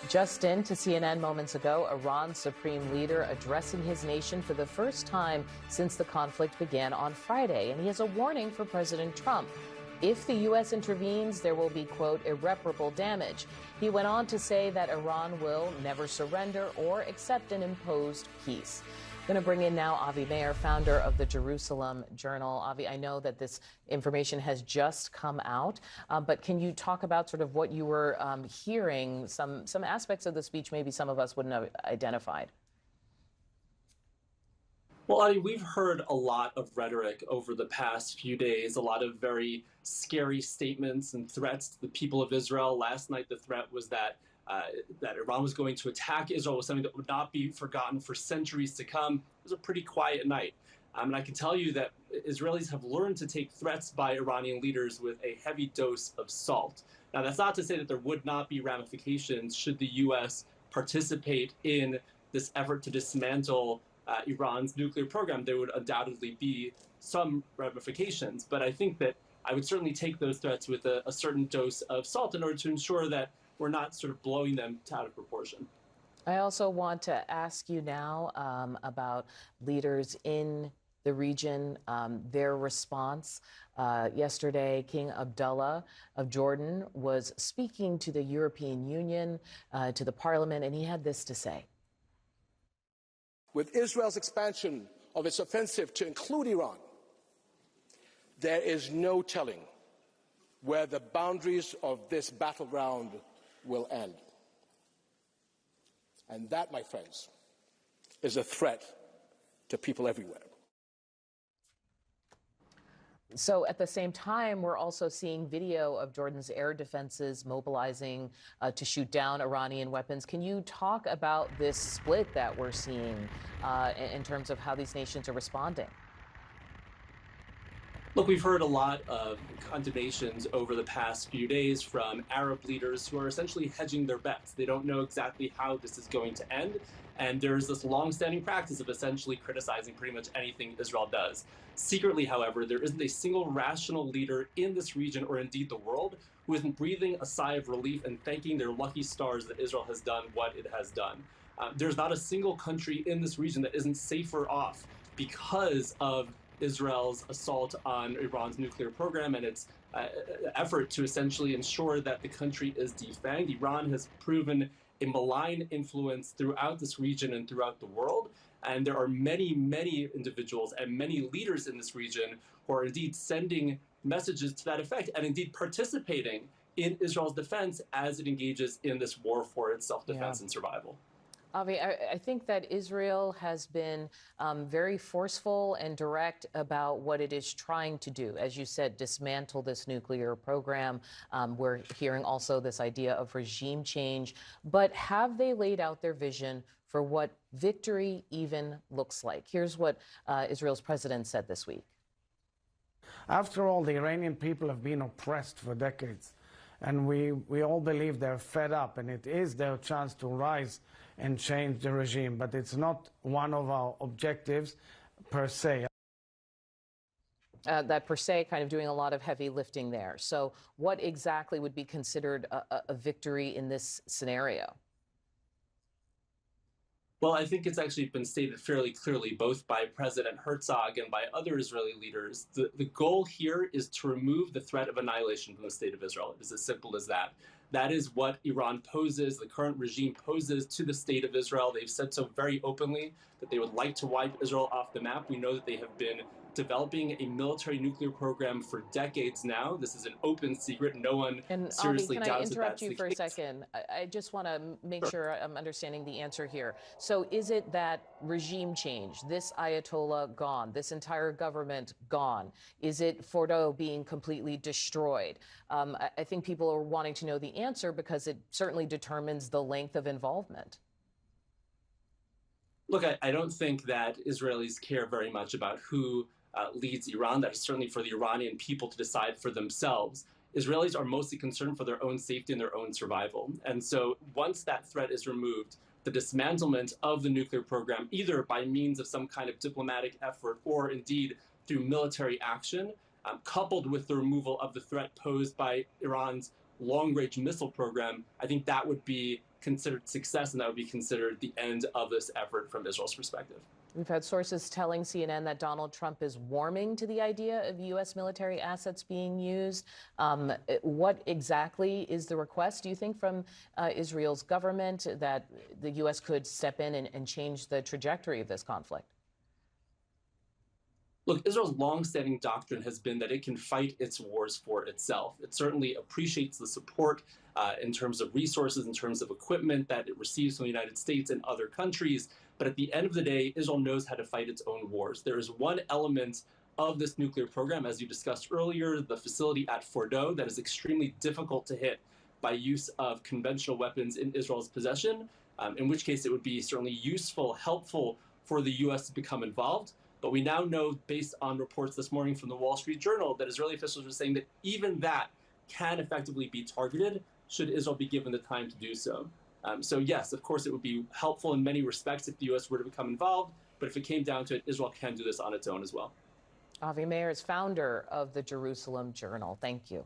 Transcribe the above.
Just in to CNN moments ago, Iran's supreme leader addressing his nation for the first time since the conflict began on Friday. And he has a warning for President Trump. If the U.S. intervenes, there will be, quote, irreparable damage. He went on to say that Iran will never surrender or accept an imposed peace. Going to bring in now Avi Mayer, founder of the Jerusalem Journal. Avi, I know that this information has just come out, but can you talk about sort of what you were hearing, some aspects of the speech maybe some of us wouldn't have identified? Well, Audie, we've heard a lot of rhetoric over the past few days, a lot of very scary statements and threats to the people of Israel. Last night, the threat was that Iran was going to attack Israel was something that would not be forgotten for centuries to come. It was a pretty quiet night. And I can tell you that Israelis have learned to take threats by Iranian leaders with a heavy dose of salt. Now, that's not to say that there would not be ramifications should the U.S. participate in this effort to dismantle Iran's nuclear program. There would undoubtedly be some ramifications. But I think that I would certainly take those threats with a certain dose of salt in order to ensure that we're not sort of blowing them out of proportion. I also want to ask you now about leaders in the region, their response. Yesterday, King Abdullah of Jordan was speaking to the European Union, to the parliament, and he had this to say. With Israel's expansion of its offensive to include Iran, there is no telling where the boundaries of this battleground will end. And that, my friends, is a threat to people everywhere. So at the same time, we're also seeing video of Jordan's air defenses mobilizing to shoot down Iranian weapons. Can you talk about this split that we're seeing in terms of how these nations are responding? Look, we've heard a lot of condemnations over the past few days from Arab leaders who are essentially hedging their bets. They don't know exactly how this is going to end. And there's this long-standing practice of essentially criticizing pretty much anything Israel does. Secretly, however, there isn't a single rational leader in this region or indeed the world who isn't breathing a sigh of relief and thanking their lucky stars that Israel has done what it has done. There's not a single country in this region that isn't safer off because of Israel's assault on Iran's nuclear program and its effort to essentially ensure that the country is defanged. Iran has proven a malign influence throughout this region and throughout the world. And there are many, many individuals and many leaders in this region who are indeed sending messages to that effect and indeed participating in Israel's defense as it engages in this war for its self-defense and survival. Avi, I think that Israel has been very forceful and direct about what it is trying to do. As you said, dismantle this nuclear program. We're hearing also this idea of regime change. But have they laid out their vision for what victory even looks like? Here's what Israel's president said this week. After all, the Iranian people have been oppressed for decades. And we all believe they're fed up, and it is their chance to rise and change the regime. But it's not one of our objectives per se. That per se kind of doing a lot of heavy lifting there. So what exactly would be considered a victory in this scenario? Well, I think it's actually been stated fairly clearly, both by President Herzog and by other Israeli leaders. The goal here is to remove the threat of annihilation from the state of Israel. It is as simple as that. That is what Iran poses, the current regime poses to the state of Israel. They've said so very openly that they would like to wipe Israel off the map. We know that they have been developing a military nuclear program for decades now. This is an open secret. No one seriously Avi, doubts can I interrupt you for a second? I just want to make sure I'm understanding the answer here. So is it that regime change, this Ayatollah gone, this entire government gone? Is it Fordo being completely destroyed? I think people are wanting to know the answer because it certainly determines the length of involvement. Look, I don't think that Israelis care very much about who leads Iran. That is certainly for the Iranian people to decide for themselves. Israelis are mostly concerned for their own safety and their own survival. And so once that threat is removed, the dismantlement of the nuclear program, either by means of some kind of diplomatic effort or indeed through military action, coupled with the removal of the threat posed by Iran's long-range missile program, I think that would be considered success, and that would be considered the end of this effort from Israel's perspective. We've had sources telling CNN that Donald Trump is warming to the idea of U.S. military assets being used. What exactly is the request, do you think, from Israel's government that the U.S. could step in and change the trajectory of this conflict? Look, Israel's longstanding doctrine has been that it can fight its wars for itself. It certainly appreciates the support in terms of resources, in terms of equipment that it receives from the United States and other countries. But at the end of the day, Israel knows how to fight its own wars. There is one element of this nuclear program, as you discussed earlier, the facility at Fordo, that is extremely difficult to hit by use of conventional weapons in Israel's possession, in which case it would be certainly useful, helpful for the U.S. to become involved. But we now know, based on reports this morning from the Wall Street Journal, that Israeli officials are saying that even that can effectively be targeted should Israel be given the time to do so. So yes, of course, it would be helpful in many respects if the U.S. were to become involved. But if it came down to it, Israel can do this on its own as well. Avi Mayer is founder of the Jerusalem Journal. Thank you.